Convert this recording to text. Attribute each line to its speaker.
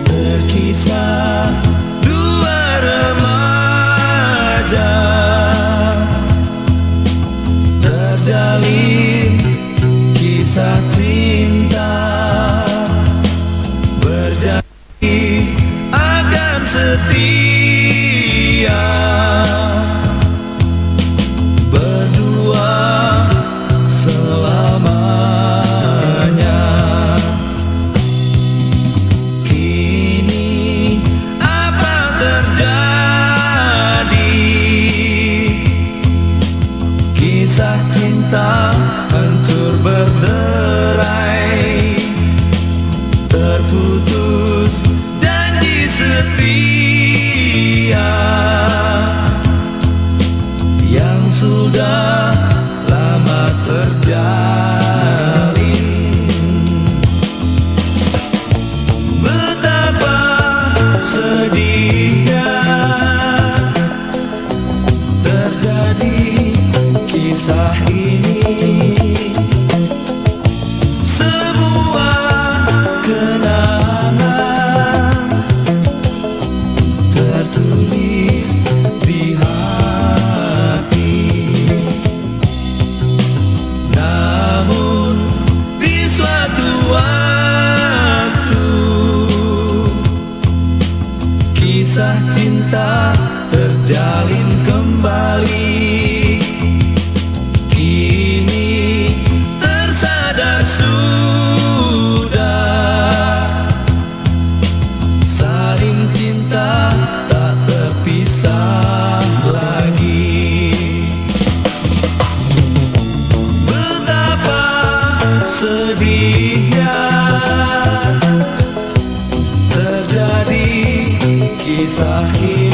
Speaker 1: Terkisah dua remaja, terjalin kisah cinta, berjanji akan setia, berdua selamanya. Kini apa terjadi? Kisah cinta hancur berderai, terputus janji setia yang sudah lama terjalin. Betapa sedihnya terjadi kisah ini. Semua kenangan tertulis di hati, namun di suatu waktu kisah cinta terjalin kembali. Kini tersadar sudah, saling cinta tak terpisah lagi. Betapa sedihnya terjadi kisah ini.